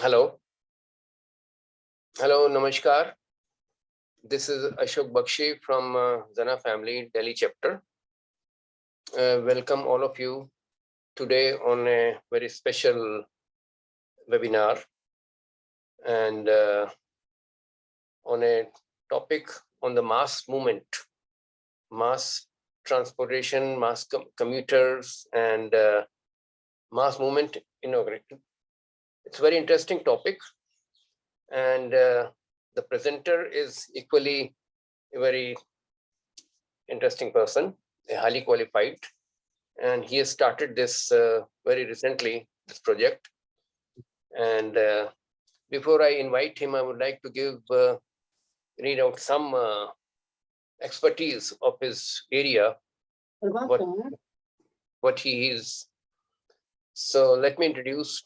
Hello. Hello, Namaskar. This is Ashok Bakshi from Zana Family Delhi chapter. Welcome all of you today on a very special webinar and on a topic on the MaaS movement, MaaS transportation, MaaS commuters, and MaaS movement inaugurated. It's a very interesting topic, and the presenter is equally a very interesting person, highly qualified, and he has started this very recently, this project. And before I invite him, I would like to read out some expertise of his area, what he is. So let me introduce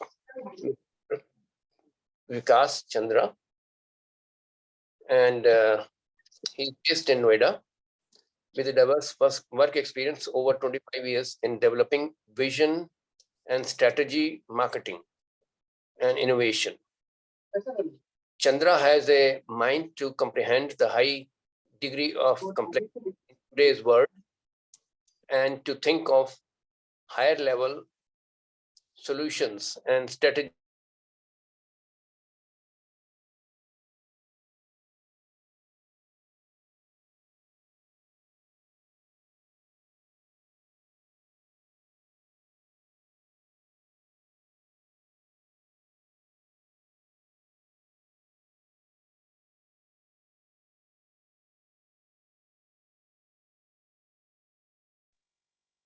Vikash Chandra, and he's based in Noida with a diverse work experience over 25 years in developing vision and strategy, marketing and innovation. Chandra has a mind to comprehend the high degree of complexity in today's world and to think of higher level solutions and strategy.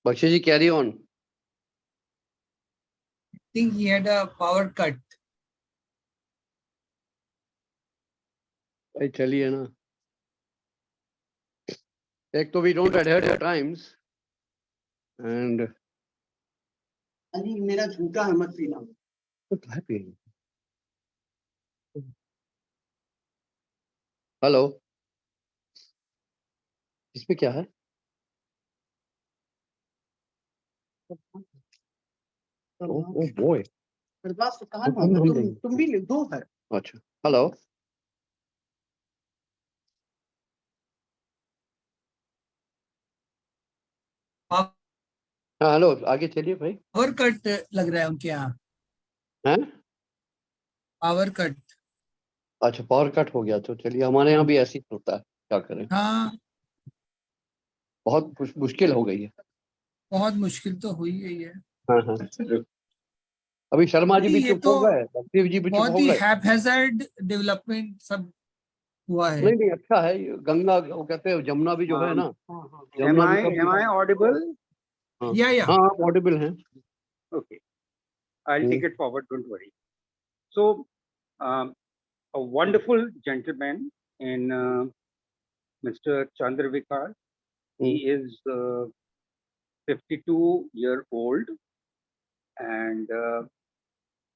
Bakshi ji, carry on. I think he had a power cut. I tell you, na. Ek to we don't adhere to times, and Ali, मेरा झूठा है मत पीना. what happened? Hello. इसमें क्या है? Oh boy. बर्दाश्त कहाँ है? तुम भी दो है. अच्छा. Hello. हाँ हेलो, आगे चलिए भाई. पावर कट लग रहा है उनके यहाँ. हैं? Power cut. अच्छा, पावर कट हो गया तो चलिए, हमारे यहाँ भी ऐसे ही होता है, क्या करें. हाँ, बहुत मुश्किल हो गई है. बहुत मुश्किल तो हुई गई है. हाँ हाँ. अभी शर्मा जी भी ये चुप तो हो गए, लक्ष्मी जी भी चुप बहुत हो ही गए. हैपहैज़र्ड डेवलपमेंट सब हुआ है. नहीं अच्छा है. गंगा वो कहते हैं, जमुना भी जो है ना. Am I audible? Yeah. हाँ आप ऑडिबल हैं. Okay, I'll take it forward. Don't worry. So, a wonderful gentleman in Mr. Chandra Vikash. He is 52-year-old and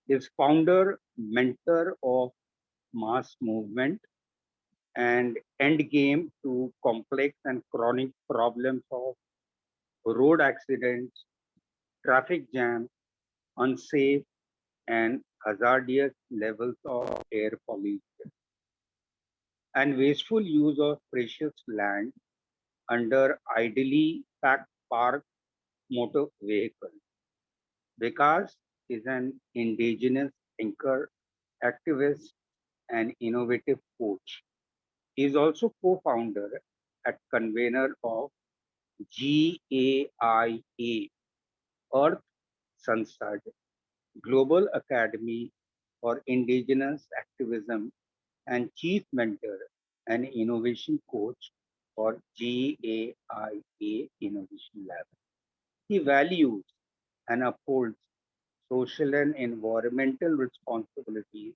is founder, mentor of MaaS movement and end game to complex and chronic problems of road accidents, traffic jam, unsafe and hazardous levels of air pollution, and wasteful use of precious land under idly parked motor vehicles. Vikash is an indigenous thinker, activist, and innovative coach. He is also co-founder and convener of GAIA, Earth Sansad, Global Academy for Indigenous Activism, and Chief Mentor and Innovation Coach for GAIA Innovation Lab. He values and upholds social and environmental responsibilities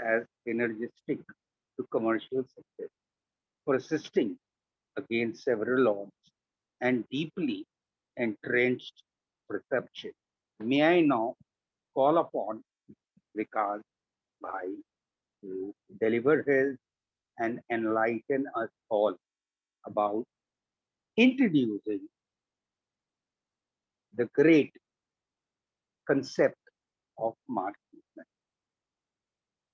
as synergistic to commercial success, persisting against several odds and deeply entrenched perception. May I now call upon Vikash Bhai to deliver his and enlighten us all about introducing the great concept of MaaS movement.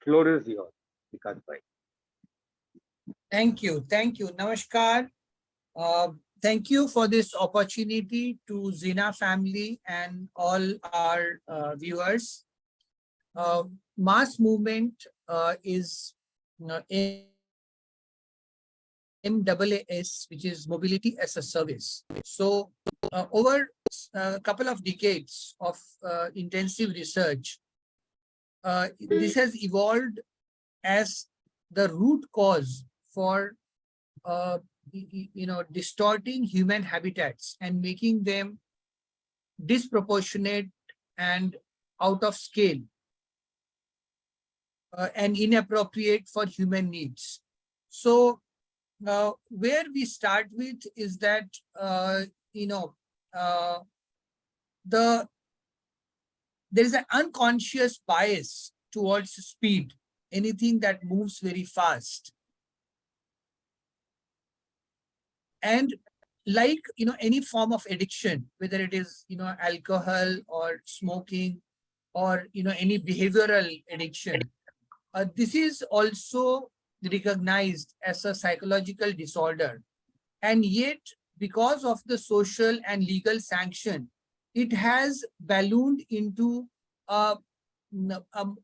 Floor is yours, Vikash bhai. Thank you. Thank you. Namaskar. Thank you for this opportunity to Zina family and all our viewers. MaaS movement is MAAS, which is Mobility as a Service. So over a couple of decades of intensive research, this has evolved as the root cause for distorting human habitats and making them disproportionate and out of scale and inappropriate for human needs. So where we start with is that there is an unconscious bias towards speed, anything that moves very fast. And like, any form of addiction, whether it is, alcohol or smoking or, any behavioral addiction, this is also recognized as a psychological disorder. And yet, because of the social and legal sanction, it has ballooned into a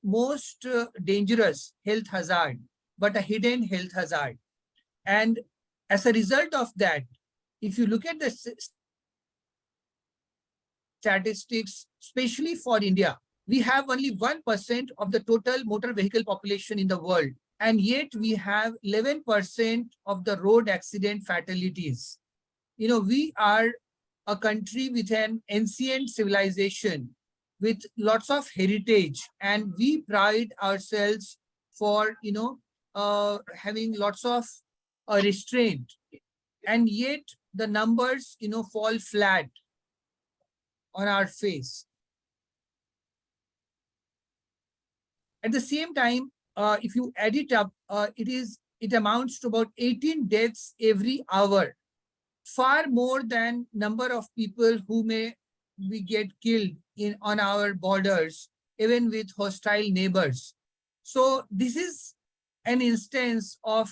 most dangerous health hazard, but a hidden health hazard. And as a result of that, if you look at the statistics, especially for India, we have only 1% of the total motor vehicle population in the world. And yet we have 11% of the road accident fatalities. We are a country with an ancient civilization with lots of heritage, and we pride ourselves for, having lots of restraint. And yet the numbers, fall flat on our face. At the same time, if you add it up, it amounts to about 18 deaths every hour, far more than number of people who may we get killed on our borders, even with hostile neighbors. So this is an instance of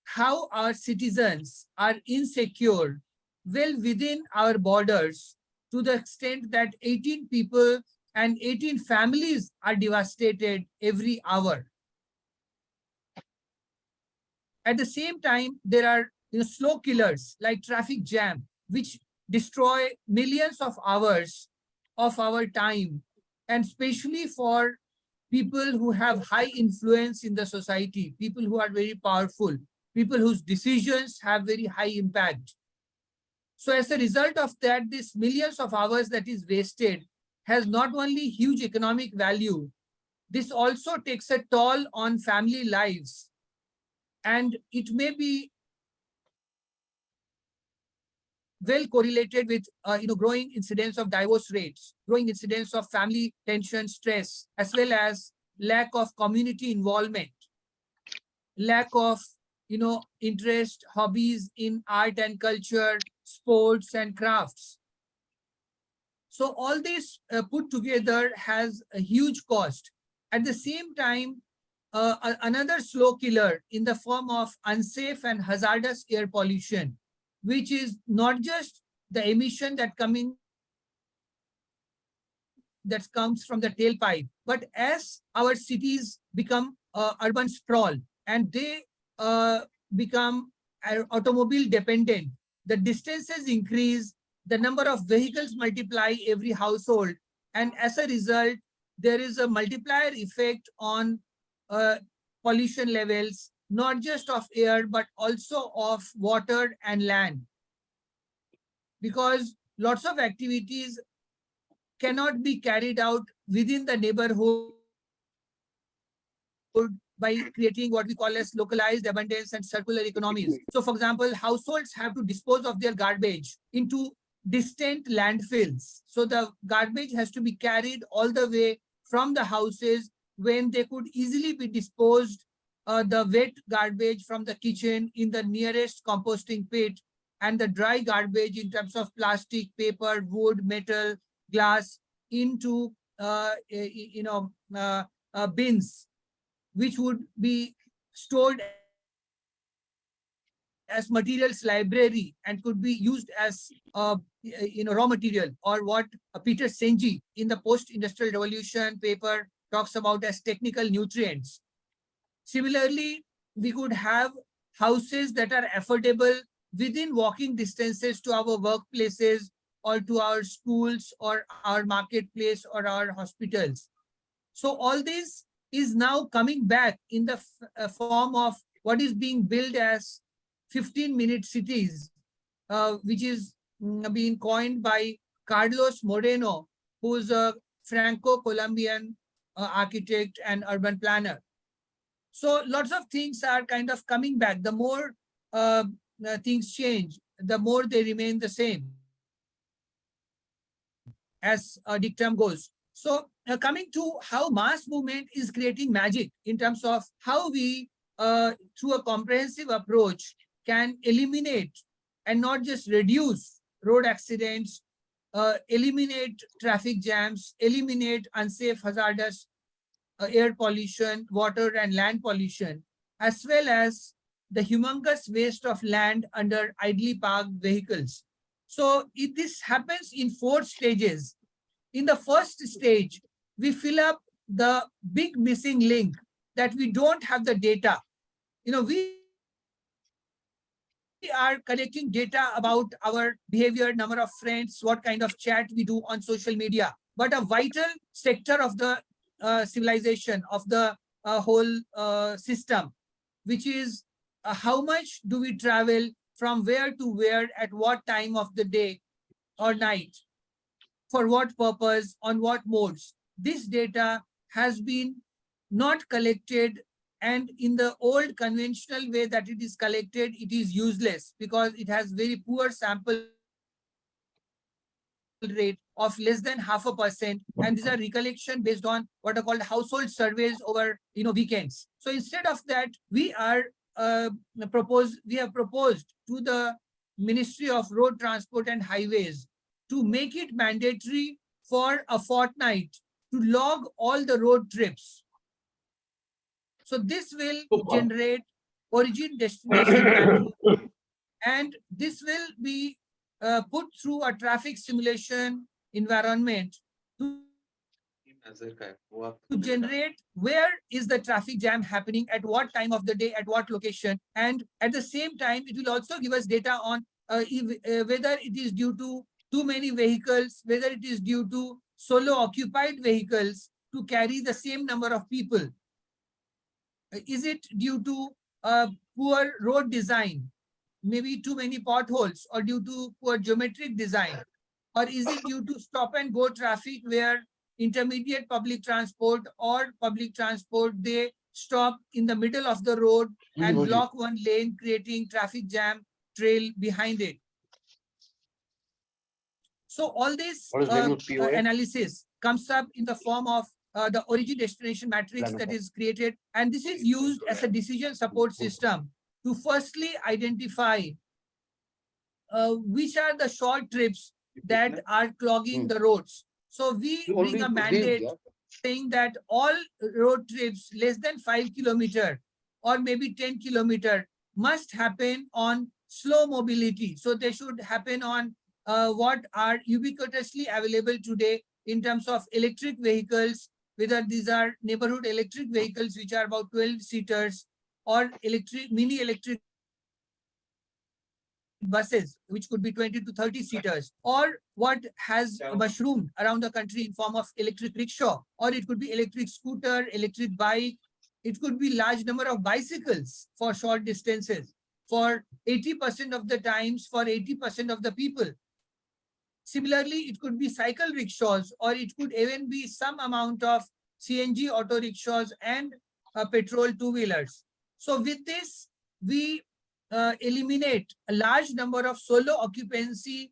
how our citizens are insecure well within our borders, to the extent that 18 people and 18 families are devastated every hour. At the same time, there are slow killers like traffic jam, which destroy millions of hours of our time, and especially for people who have high influence in the society, people who are very powerful, people whose decisions have very high impact. So as a result of that, this millions of hours that is wasted has not only huge economic value, this also takes a toll on family lives. And it may be well correlated with growing incidence of divorce rates, growing incidence of family tension, stress, as well as lack of community involvement, lack of interest, hobbies in art and culture, sports and crafts. So all this put together has a huge cost. At the same time, another slow killer in the form of unsafe and hazardous air pollution, which is not just the emission that comes from the tailpipe, but as our cities become urban sprawl and they become automobile dependent, the distances increase, the number of vehicles multiply every household, and as a result, there is a multiplier effect on pollution levels, not just of air, but also of water and land. Because lots of activities cannot be carried out within the neighborhood by creating what we call as localized abundance and circular economies. So for example, households have to dispose of their garbage into distant landfills. So the garbage has to be carried all the way from the houses when they could easily be disposed, the wet garbage from the kitchen in the nearest composting pit, and the dry garbage in terms of plastic, paper, wood, metal, glass into bins which would be stored as materials library and could be used as raw material, or what Peter Senji in the post-industrial revolution paper talks about as technical nutrients. Similarly, we could have houses that are affordable within walking distances to our workplaces or to our schools or our marketplace or our hospitals. So all this is now coming back in the form of what is being billed as 15-minute cities, which is being coined by Carlos Moreno, who is a Franco-Colombian architect and urban planner. So lots of things are kind of coming back. The more things change, the more they remain the same, as a dictum goes. So coming to how MaaS movement is creating magic in terms of how we, through a comprehensive approach, can eliminate and not just reduce road accidents, eliminate traffic jams, eliminate unsafe, hazardous air pollution, water and land pollution, as well as the humongous waste of land under idly parked vehicles. So this happens in 4 stages. In the first stage, we fill up the big missing link that we don't have the data. We are collecting data about our behavior, number of friends, what kind of chat we do on social media. But a vital sector of the civilization, of the whole system, which is how much do we travel from where to where, at what time of the day or night, for what purpose, on what modes. This data has been not collected, and in the old conventional way that it is collected, it is useless because it has very poor sample rate of less than 0.5%, and these are recollection based on what are called household surveys over weekends. So instead of that, we have proposed to the Ministry of Road Transport and Highways to make it mandatory for a fortnight to log all the road trips. So this will generate origin destination mapping, and this will be put through a traffic simulation environment to generate where is the traffic jam happening, at what time of the day, at what location. And at the same time, it will also give us data on whether it is due to too many vehicles, whether it is due to solo occupied vehicles to carry the same number of people. Is it due to poor road design, maybe too many potholes, or due to poor geometric design? Or is it due to stop and go traffic where intermediate public transport or public transport, they stop in the middle of the road and block one lane, creating traffic jam trail behind it? So all this analysis comes up in the form of the origin destination matrix that is created, and this is used as a decision support system to firstly identify which are the short trips that are clogging the roads. So we bring a mandate saying that all road trips less than 5 kilometers or maybe 10 kilometers must happen on slow mobility. So they should happen on what are ubiquitously available today in terms of electric vehicles, whether these are neighborhood electric vehicles, which are about 12 seaters, or mini electric buses, which could be 20 to 30 seaters, or what has mushroomed around the country in form of electric rickshaw, or it could be electric scooter, electric bike. It could be large number of bicycles for short distances, for 80% of the times, for 80% of the people. Similarly, it could be cycle rickshaws, or it could even be some amount of CNG auto rickshaws and petrol two-wheelers. So with this, we eliminate a large number of solo occupancy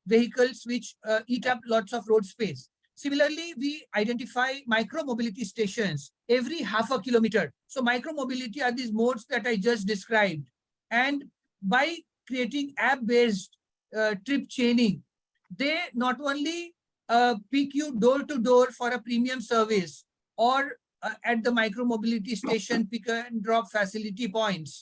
vehicles which eat up lots of road space. Similarly, we identify micro-mobility stations every 0.5 kilometer. So micro-mobility are these modes that I just described. And by creating app-based trip chaining, they not only pick you door to door for a premium service, or at the micro mobility station pick and drop facility points.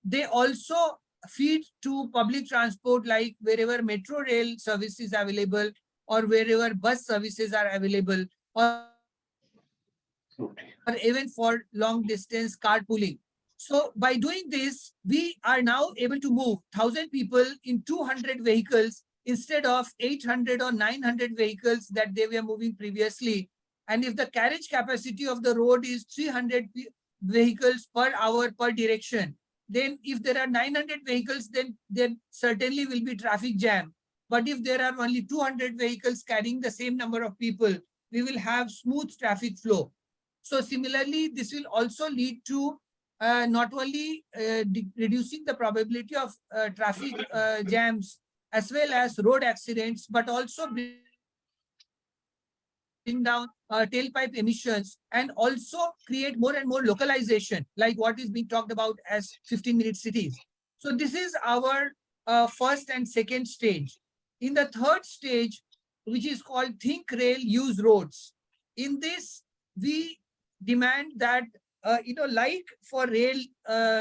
They also feed to public transport, like wherever metro rail service is available or wherever bus services are available, or even for long distance carpooling. So by doing this, we are now able to move 1,000 people in 200 vehicles instead of 800 or 900 vehicles that they were moving previously. And if the carriage capacity of the road is 300 vehicles per hour per direction, then if there are 900 vehicles, then there certainly will be traffic jam. But if there are only 200 vehicles carrying the same number of people, we will have smooth traffic flow. So similarly, this will also lead to not only reducing the probability of traffic jams as well as road accidents, but also bring down tailpipe emissions and also create more and more localization, like what is being talked about as 15-minute cities. So this is our first and second stage. In the third stage, which is called Think Rail, Use Roads. In this, we demand that, like for rail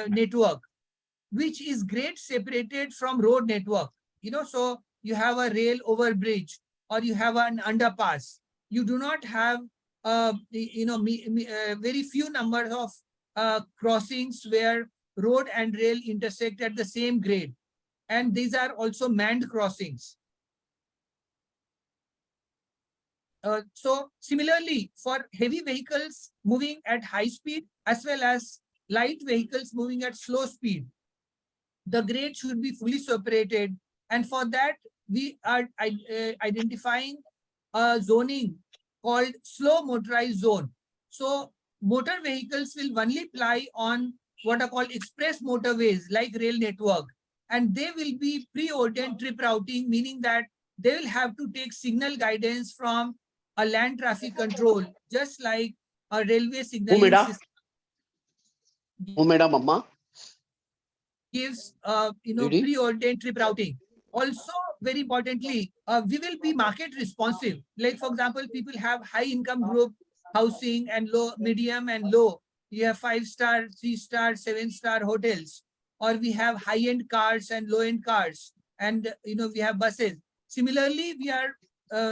network, which is great separated from road network, so you have a rail overbridge or you have an underpass. You do not have, very few numbers of crossings where road and rail intersect at the same grade. And these are also manned crossings. So similarly, for heavy vehicles moving at high speed as well as light vehicles moving at slow speed, the grade should be fully separated. And for that, we are identifying a zoning called slow motorized zone. So motor vehicles will only ply on what are called express motorways like rail network. And they will be preordained trip routing, meaning that they will have to take signal guidance from a land traffic control, just like a railway signaling system Mama gives, Didi? preordained trip routing. Also, very importantly, we will be market responsive. Like, for example, people have high income group housing and low, medium and low. You have 5-star, 3-star, 7-star hotels, or we have high-end cars and low-end cars, and we have buses. Similarly, we are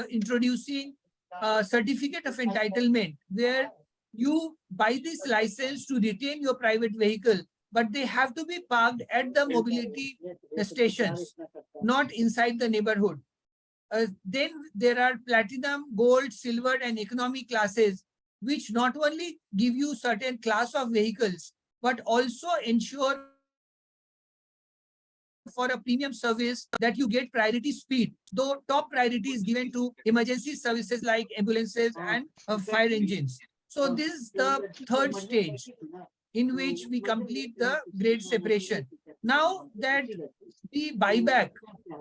introducing a certificate of entitlement where you buy this license to retain your private vehicle, but they have to be parked at the mobility stations, not inside the neighborhood. Then there are platinum, gold, silver, and economy classes, which not only give you certain class of vehicles, but also ensure for a premium service that you get priority speed, though top priority is given to emergency services like ambulances and fire engines. So this is the third stage in which we complete the grade separation. Now that we buy back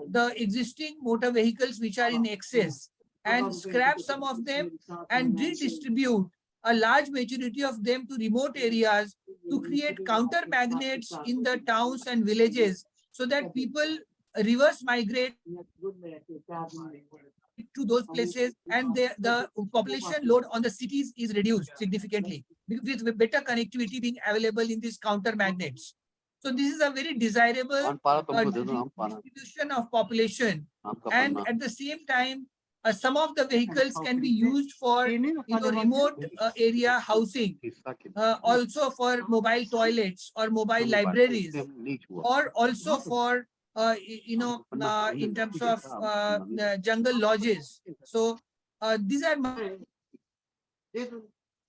the existing motor vehicles which are in excess and scrap some of them and redistribute a large majority of them to remote areas to create counter magnets in the towns and villages, so that people reverse migrate to those places, and the population load on the cities is reduced significantly with better connectivity being available in these counter magnets. So this is a very desirable distribution of population, and at the same time, some of the vehicles can be used for remote area housing, also for mobile toilets or mobile libraries, or also for in terms of jungle lodges. So these are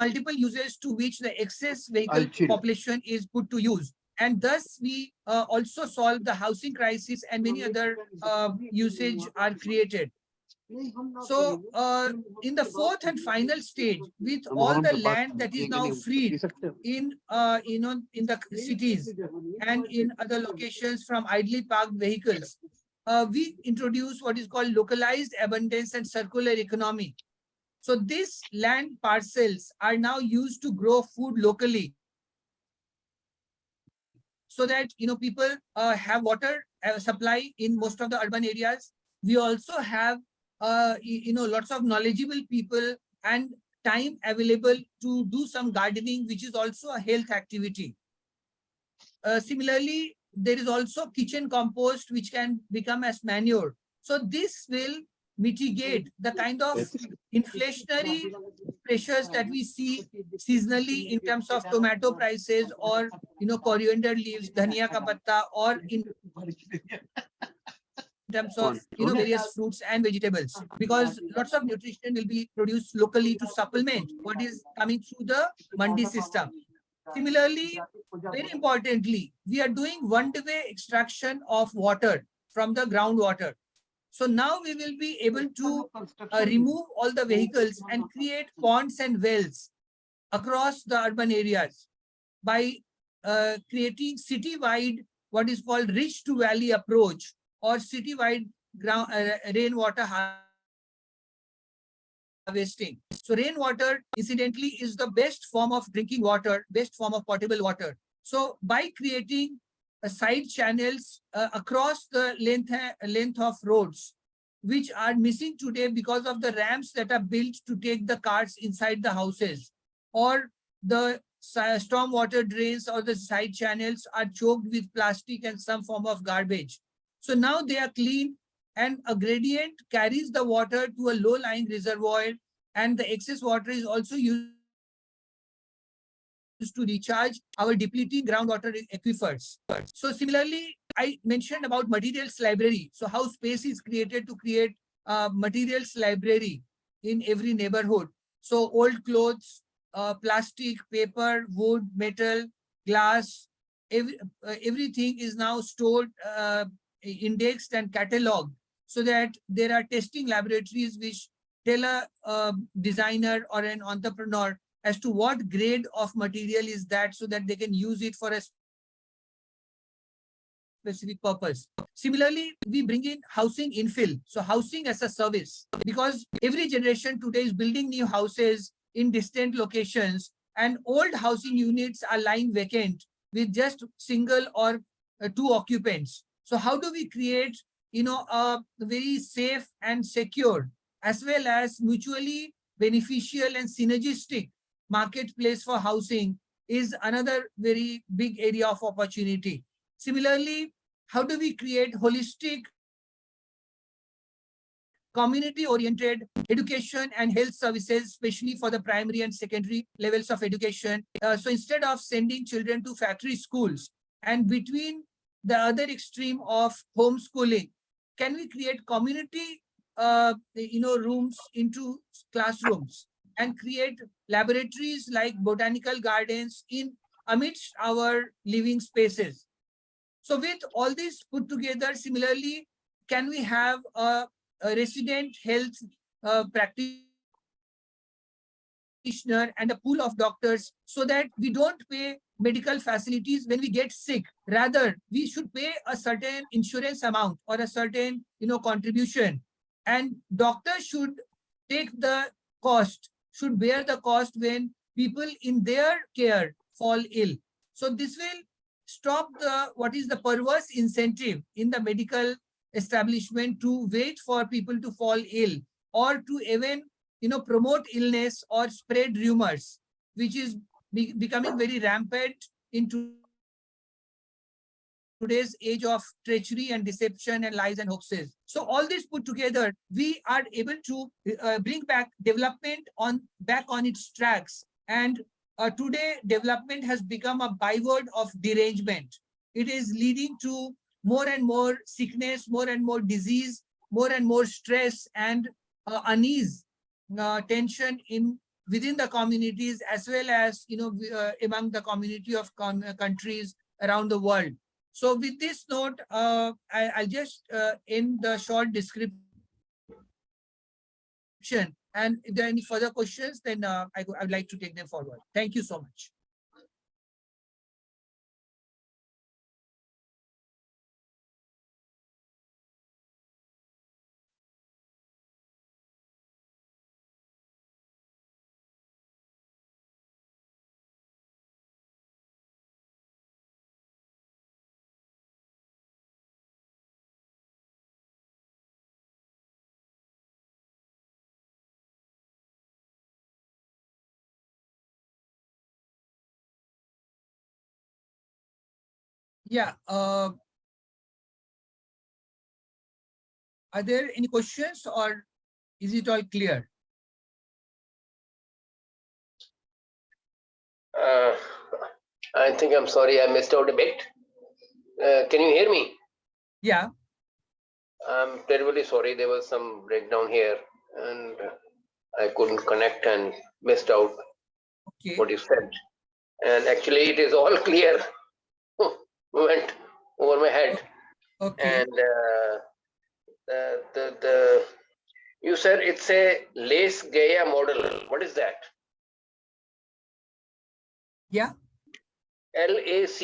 multiple uses to which the excess vehicle population is put to use. And thus we also solve the housing crisis, and many other usage are created. So in the fourth and final stage, with all the land that is now freed in in the cities and in other locations from idly parked vehicles, we introduce what is called localized abundance and circular economy. So these land parcels are now used to grow food locally, so that people have water supply in most of the urban areas. We also have lots of knowledgeable people and time available to do some gardening, which is also a health activity. Similarly, there is also kitchen compost, which can become as manure. So this will mitigate the kind of inflationary pressures that we see seasonally in terms of tomato prices, or coriander leaves, dhania ka patta, or in terms of various fruits and vegetables, because lots of nutrition will be produced locally to supplement what is coming through the mandi system. Similarly, very importantly, we are doing one-way extraction of water from the groundwater. So now we will be able to remove all the vehicles and create ponds and wells across the urban areas by creating city-wide what is called rich to valley approach, or city-wide rainwater harvesting. So rainwater, incidentally, is the best form of drinking water, best form of potable water. So by creating side channels across the length of roads, which are missing today because of the ramps that are built to take the cars inside the houses, or the storm water drains or the side channels are choked with plastic and some form of garbage. So now they are clean, and a gradient carries the water to a low-lying reservoir, and the excess water is also used to recharge our depleting groundwater aquifers. So similarly, I mentioned about materials library. So how space is created to create materials library in every neighborhood. So old clothes, plastic, paper, wood, metal, glass, everything is now stored, indexed and cataloged, so that there are testing laboratories which tell a designer or an entrepreneur as to what grade of material is that, so that they can use it for a specific purpose. Similarly, we bring in housing infill. So housing as a service, because every generation today is building new houses in distant locations, and old housing units are lying vacant with just single or two occupants. So how do we create, a very safe and secure, as well as mutually beneficial and synergistic marketplace for housing, is another very big area of opportunity. Similarly, how do we create holistic, community-oriented education and health services, especially for the primary and secondary levels of education? So instead of sending children to factory schools, and between the other extreme of homeschooling, can we create community, rooms into classrooms, and create laboratories like botanical gardens in amidst our living spaces? So with all this put together, similarly, can we have a resident health practitioner and a pool of doctors, so that we don't pay medical facilities when we get sick? Rather, we should pay a certain insurance amount or a certain, contribution, and doctors should take the cost, should bear the cost when people in their care fall ill. So this will stop what is the perverse incentive in the medical establishment to wait for people to fall ill, or to even promote illness or spread rumors, which is becoming very rampant in today's age of treachery and deception and lies and hoaxes. So all this put together, we are able to bring back development back on its tracks. And today, development has become a byword of derangement. It is leading to more and more sickness, more and more disease, more and more stress and unease, tension within the communities, as well as among the community of countries around the world. So with this note, I'll just end the short description. And if there are any further questions, then I would like to take them forward. Thank you so much. Yeah. Are there any questions or is it all clear? Uh, I think I'm sorry I missed out a bit. Can you hear me? Yeah. I'm terribly sorry. There was some breakdown here and I couldn't connect and missed out Okay. what you said. And actually, it is all clear. Went over my head. Okay. And the you said it's a Lace Gaia model. What is that? Yeah. LACE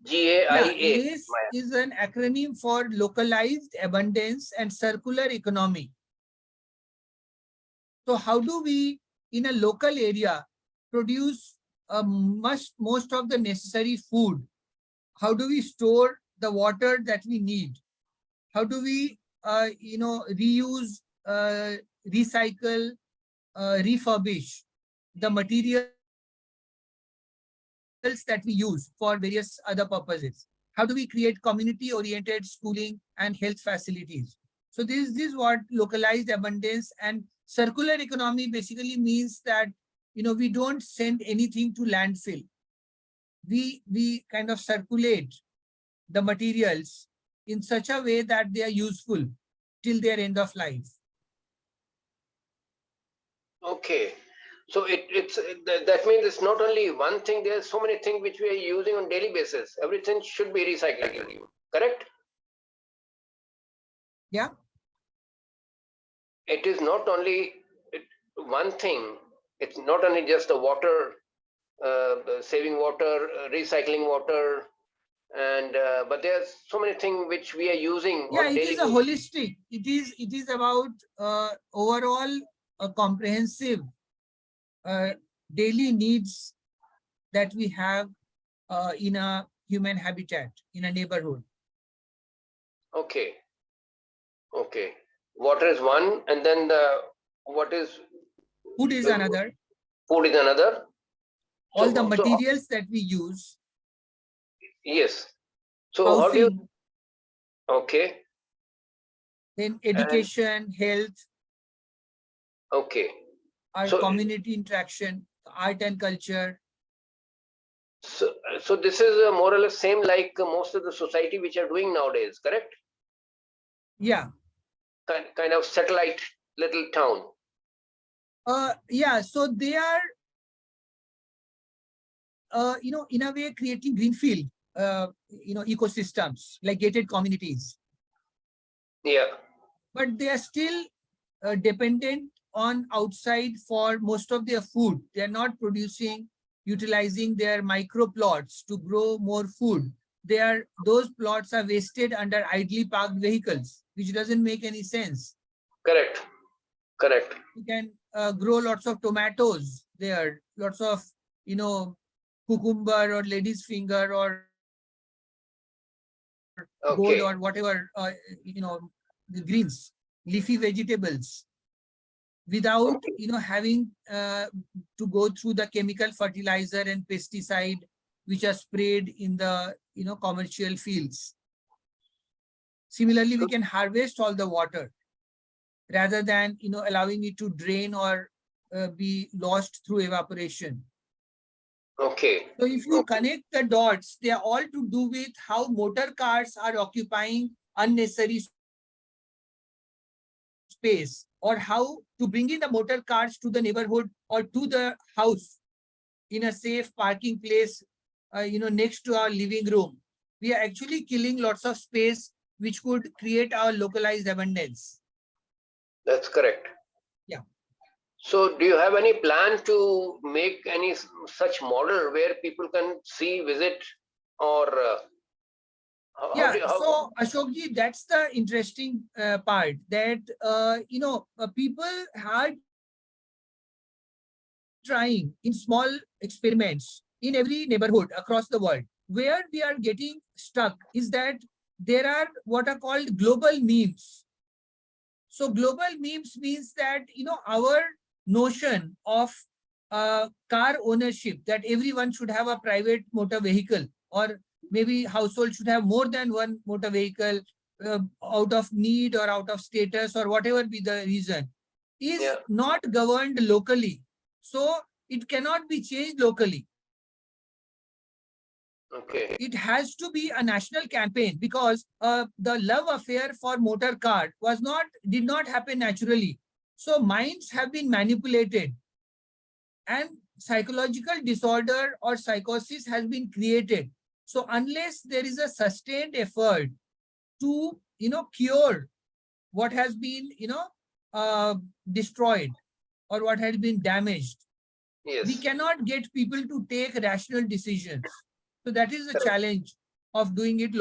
GAIA. LACE is an acronym for localized abundance and circular economy. So how do we, in a local area, produce most of the necessary food? How do we store the water that we need? How do we, reuse, recycle, refurbish the materials that we use for various other purposes? How do we create community-oriented schooling and health facilities? So this is what localized abundance and circular economy basically means, that we don't send anything to landfill. We kind of circulate the materials in such a way that they are useful till their end of life. Okay. So that means it's not only one thing. There's so many things which we are using on daily basis. Everything should be recycled. Correct? Yeah. It is not only one thing. It's not only just the water, saving water, recycling water, and but there's so many things which we are using Yeah, on it daily is a basis. holistic. It is about overall a comprehensive daily needs that we have in a human habitat, in a neighborhood. Okay. Okay. Water is one, and then what is Food is another. food is another. All the So materials that we use, yes. So how do you? housing, Okay. then education, health, Okay. our So community interaction, art and culture. so this is more or less same like most of the society which are doing nowadays. Correct? Yeah. Kind of satellite little town. Yeah. So they are, in a way creating greenfield, ecosystems like gated communities. Yeah. But they are still dependent on outside for most of their food. They are not utilizing their micro plots to grow more food. Those plots are wasted under idly parked vehicles, which doesn't make any sense. Correct. Correct. You can grow lots of tomatoes there, lots of, cucumber or lady's finger or gourd Okay. or whatever, the greens, leafy vegetables, without Okay. having to go through the chemical fertilizer and pesticide which are sprayed in the commercial fields. Similarly, we can harvest all the water rather than allowing it to drain or be lost through evaporation. Okay. So if you Okay. connect the dots, they are all to do with how motor cars are occupying unnecessary space, or how to bring in the motor cars to the neighborhood or to the house in a safe parking place, next to our living room. We are actually killing lots of space which could create our localized abundance. That's correct. Yeah. So do you have any plan to make any such model where people can see, visit, or Yeah, so Ashokji, that's the interesting part, that people are trying in small experiments in every neighborhood across the world. Where we are getting stuck is that there are what are called global memes. So global memes means that our notion of car ownership, that everyone should have a private motor vehicle, or maybe household should have more than one motor vehicle out of need or out of status or whatever be the reason, is Yeah. not governed locally. So it cannot be changed locally. Okay. It has to be a national campaign, because the love affair for motor car did not happen naturally. So minds have been manipulated, and psychological disorder or psychosis has been created. So unless there is a sustained effort to cure what has been destroyed or what has been damaged, we Yes. cannot get people to take rational decisions. So that is the challenge of doing it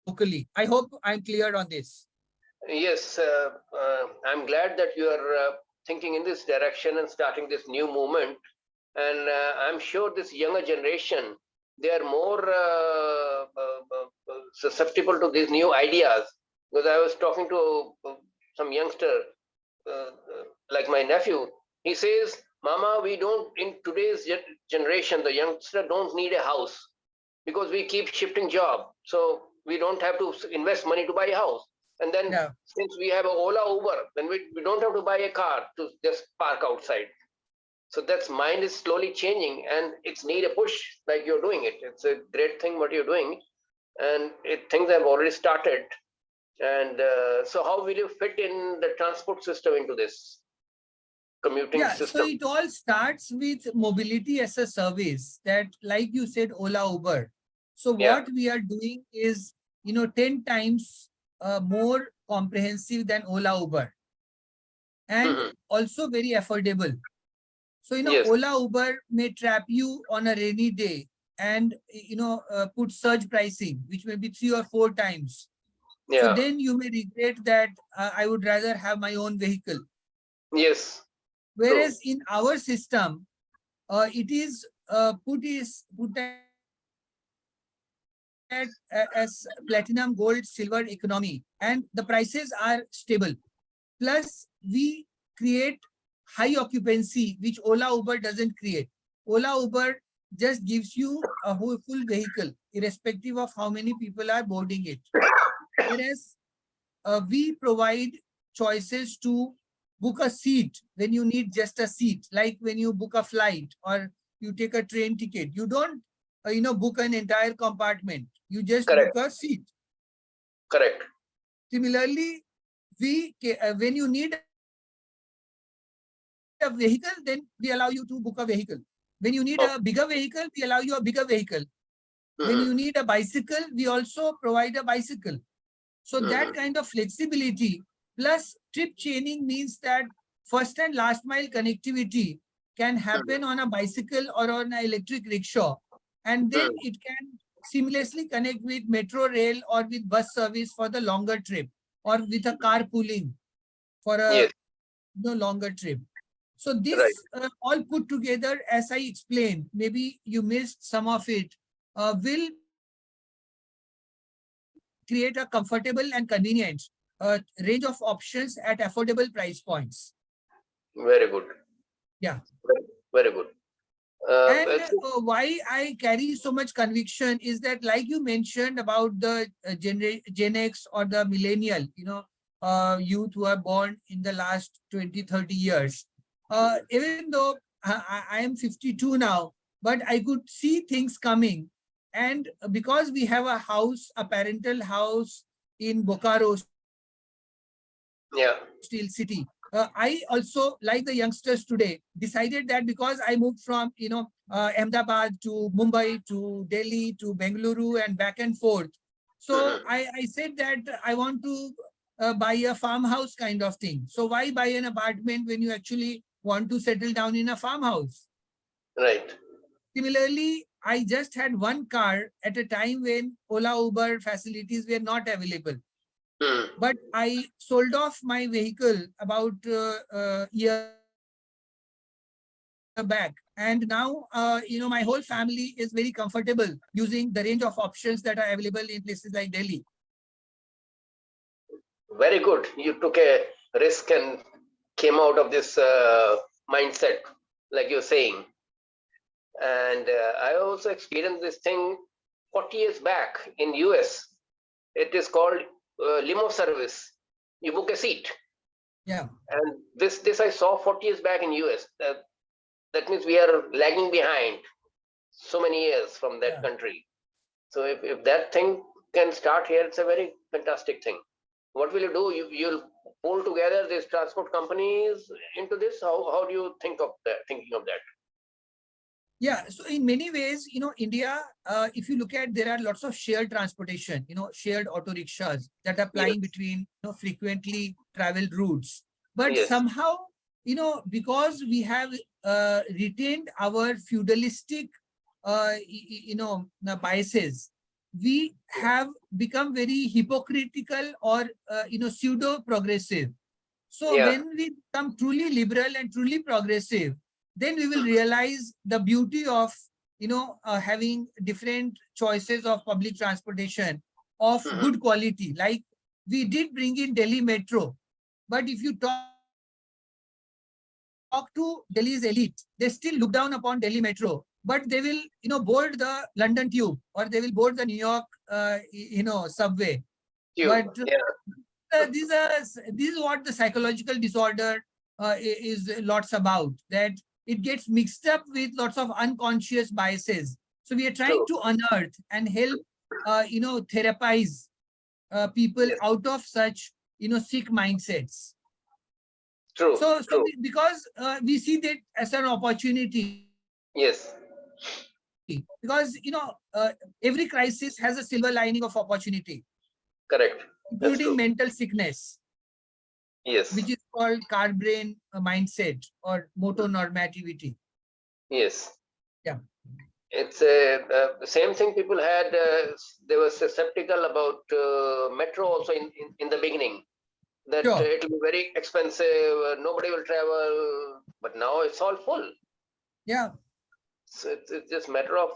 locally. I hope I'm clear on this. Yes. I'm glad that you are thinking in this direction and starting this new movement. And I'm sure this younger generation, they are more susceptible to these new ideas. Because I was talking to some youngster, like my nephew. He says, "Mama, we don't, in today's generation, the youngster don't need a house because we keep shifting job. So we don't have to invest money to buy a house. And then Yeah. since we have a Ola, Uber, then we don't have to buy a car to just park outside." So that's mind is slowly changing, and it's need a push like you're doing it. It's a great thing what you're doing, and things have already started. And so how will you fit in the transport system into this commuting Yeah, so system? it all starts with mobility as a service, that, like you said, Ola, Uber. So Yeah. what we are doing is, 10 times more comprehensive than Ola, Uber, and Mhm. also very affordable. So, Yes. Ola, Uber may trap you on a rainy day and, put surge pricing, which may be 3 or 4 times. So Yeah. then you may regret that I would rather have my own vehicle. Yes. Whereas in our system, it is put as platinum, gold, silver economy, and the prices are stable. Plus, we create high occupancy, which Ola, Uber doesn't create. Ola, Uber just gives you a whole full vehicle, irrespective of how many people are boarding it. Whereas we provide choices to book a seat when you need just a seat, like when you book a flight or you take a train ticket. You don't, book an entire compartment. You just Correct. book a seat. Correct. Similarly, when you need a vehicle, then we allow you to book a vehicle. When you need a bigger vehicle, we allow you a bigger vehicle. When you need a bicycle, we also provide a bicycle. So that kind of flexibility plus trip chaining means that first and last mile connectivity can happen on a bicycle or on an electric rickshaw. And then it can seamlessly connect with metro rail or with bus service for the longer trip, or with a carpooling for a Yes. longer trip. So Right. this all put together, as I explained, maybe you missed some of it, will create a comfortable and convenient range of options at affordable price points. Very good. Yeah. Very good. And why I carry so much conviction is that, like you mentioned about the Gen X or the millennial, youth who are born in the last 20, 30 years. Even though I am 52 now, but I could see things coming. And because we have a house, a parental house in Bokaro, Yeah. Steel City, I also, like the youngsters today, decided that because I moved from, Ahmedabad to Mumbai to Delhi to Bengaluru and back and forth. So I said that I want to buy a farmhouse kind of thing. So why buy an apartment when you actually want to settle down in a farmhouse? Right. Similarly, I just had one car at a time when Ola, Uber facilities were not available. But I sold off my vehicle about a year back. And now, my whole family is very comfortable using the range of options that are available in places like Delhi. Very good. You took a risk and came out of this mindset, like you're saying. And I also experienced this thing 40 years back in US. It is called limo service. You book a seat. Yeah. And this I saw 40 years back in US. That means we are lagging behind so many years from that Yeah. country. So if that thing can start here, it's a very fantastic thing. What will you do? You'll pull together these transport companies into this? How do you think of that? Thinking of that? Yeah, so in many ways, India, if you look at, there are lots of shared transportation, shared auto rickshaws that are plying Yes. between, frequently traveled routes. But Yes. somehow, because we have retained our feudalistic, biases, we have become very hypocritical or, pseudo progressive. So Yeah. when we become truly liberal and truly progressive, then we will realize the beauty of having different choices of public transportation of Mhm. good quality. Like we did bring in Delhi Metro, but if you talk to Delhi's elite, they still look down upon Delhi Metro, but they will board the London Tube or they will board the New York subway. Tube. But Yeah. this is what the psychological disorder is lots about, that it gets mixed up with lots of unconscious biases. So we are trying True. to unearth and help therapize people Yes. out of such sick mindsets. True. So True. because we see that as an opportunity, Yes. because every crisis has a silver lining of opportunity, Correct. That's including true. mental sickness, Yes. which is called car brain mindset or motonormativity. Yes. Yeah. It's the same thing people had. They were skeptical about metro also in the beginning, that Sure. it will be very expensive, nobody will travel, but now it's all full. Yeah. So it's just matter of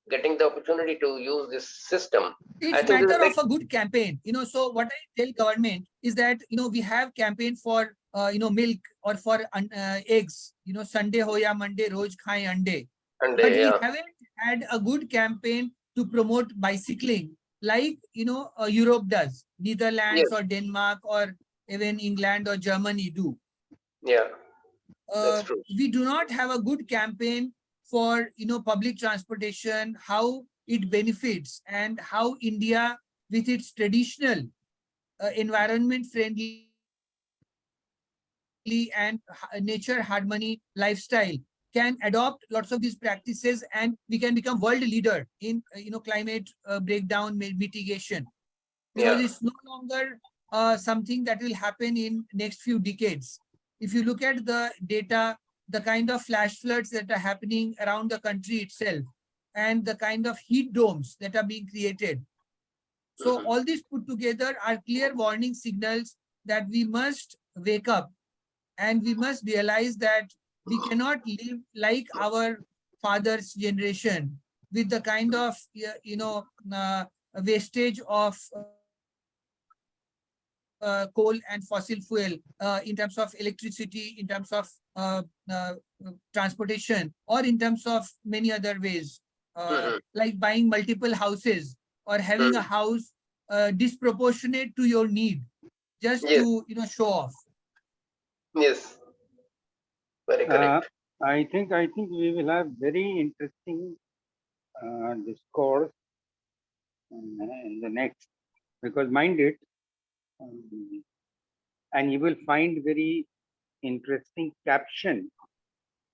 getting the opportunity to use this system. I It's think this is matter big. of a good campaign. So what I tell government is that, we have campaign for, milk or for eggs, Sunday ho ya Monday, roj khaye ande. And But we yeah. haven't had a good campaign to promote bicycling like, Europe does, Netherlands Yes. or Denmark or even England or Germany do. Yeah. That's true. We do not have a good campaign for public transportation, how it benefits and how India with its traditional environment friendly and nature harmony lifestyle can adopt lots of these practices, and we can become world leader in climate breakdown mitigation, because Yeah. it's no longer something that will happen in next few decades. If you look at the data, the kind of flash floods that are happening around the country itself, and the kind of heat domes that are being created. So Mhm. all these put together are clear warning signals that we must wake up, and we must realize that we cannot live like our father's generation with the kind of wastage of coal and fossil fuel in terms of electricity, in terms of uh, transportation, or in terms of many other ways, Mhm. like buying multiple houses or having a Mhm. house disproportionate to your need, just Yes. to show off. Yes. Very Uh, correct. I think we will have very interesting discourse in the next, because mind it, um, and you will find very interesting caption.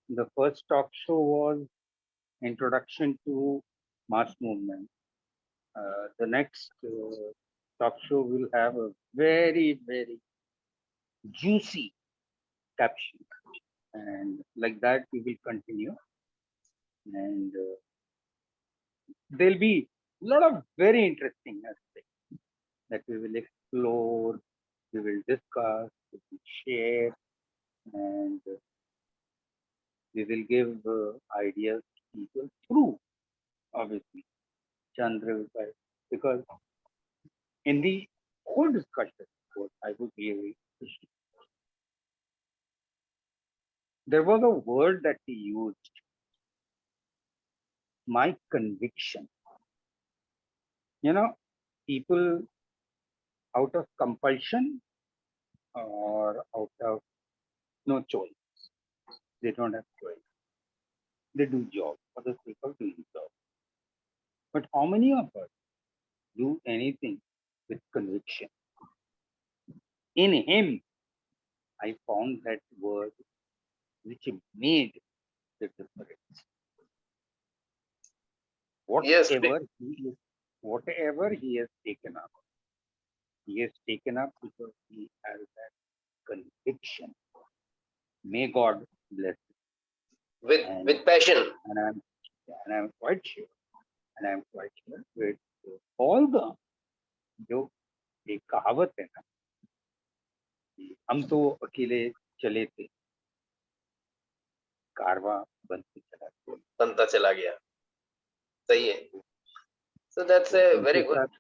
The first talk show was introduction to mass movement. The next talk show will have a very juicy caption, and like that we will continue, and there'll be a lot of very interesting aspects that we will explore, we will discuss, we will share, and we will give ideas to people through, obviously, Chandra, Vikash, because in the whole discussion, what I would really appreciate, there was a word that he used, my conviction. You know, people out of compulsion or out of no choice, they don't have choice. They do job for the sake of doing job. But how many of us do anything with conviction? In him, I found that word which made the difference. Yes, Whatever he has taken up because he has that conviction. May God bless him. with passion. And I'm quite sure with all the जो एक कहावत है ना कि हम तो अकेले चले थे कारवां बनता चला गया. सही है. So that's a very good.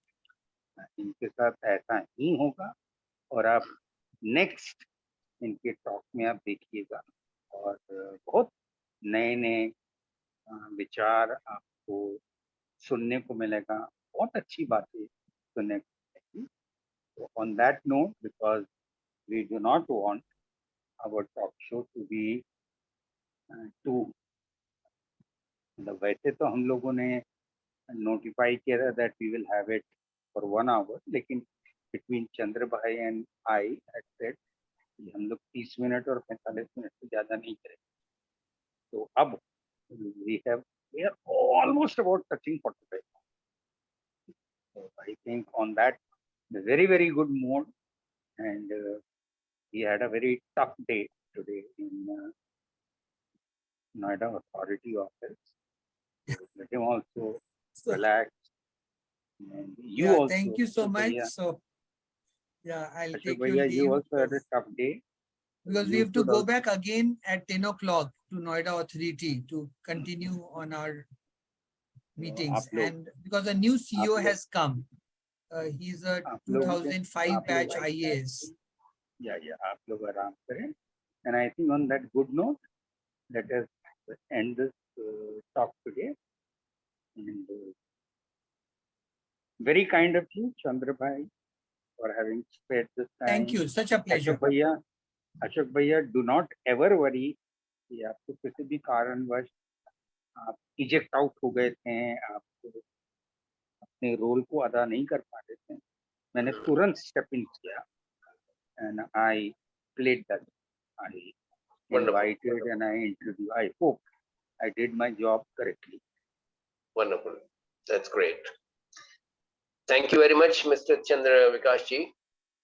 इनके साथ ऐसा ही होगा और आप नेक्स्ट इनके टॉक में आप देखिएगा और बहुत नए नए विचार आपको सुनने को मिलेगा, बहुत अच्छी बातें सुनने को मिलेगी. So on that note, because we do not want our talk show to be too, वैसे तो हम लोगों ने नोटिफाई किया था that we will have it for 1 hour, लेकिन between Chandra bhai and I had said कि हम लोग 30 मिनट और 45 मिनट से ज्यादा नहीं करेंगे. तो अब we are almost about touching 45. So I think on that very, very good mood, and he had a very tough day today in Noida Authority office. So let him also So, relax. And you yeah, also. thank you so Ashok much. Bhaiya, So, yeah, I'll Ashok take Bhaiya, your you leave also had a tough day. because we You have to should go also- back again at 10 o'clock to Noida Authority to continue on our meetings. आप लोग- And because a new CEO लोग- has come, he's a आप लोग- 2005 आप batch लोग- IAS. Yeah, आप लोग आराम करें. And I think on that good note, let us end this talk today. And very kind of you, Chandra bhai, for having spared this time. Thank you. Such a pleasure. Ashok bhaiya, do not ever worry कि आपको किसी भी कारणवश आप eject out हो गए थे, आप अपने रोल को अदा नहीं कर पा रहे थे. मैंने तुरंत स्टेप इन किया and I played that. I invited and I introduced. I hope I did my job correctly. Wonderful. That's great. Thank you very much, Mr. Chandra Vikash ji,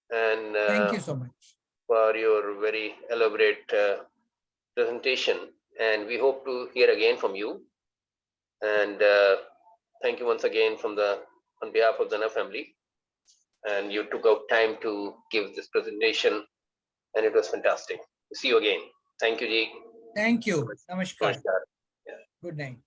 and Thank you so much. for your very elaborate presentation. And we hope to hear again from you. And thank you once again on behalf of Zana family. And you took out time to give this presentation, and it was fantastic. See you again. Thank you, ji. Thank you. Namaskar. Namaskar. Good night.